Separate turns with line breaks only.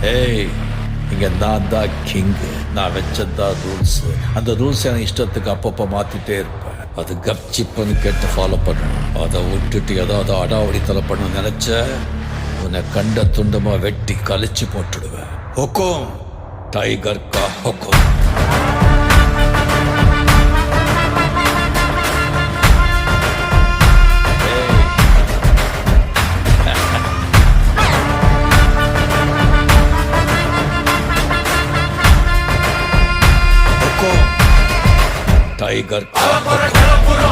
ஏய், இங்க நான் தான் கிங்கு. நான் வச்சதான் ரூல்ஸ். அந்த ரூல்ஸ் எனக்கு இஷ்டத்துக்கு அப்பப்போ மாத்திட்டே இருப்பேன். அது கப்சிப்புன்னு கேட்டு ஃபாலோ பண்ணணும். அதை விட்டுட்டு ஏதாவது அடாவடித்தலை பண்ண நினைச்ச உன்னை கண்ட துண்டமா வெட்டி கழிச்சு போட்டுடுவேன். ஹுக்கும், டைகர் கா ஹுக்கும். டைகர் கா ஹுக்கும்.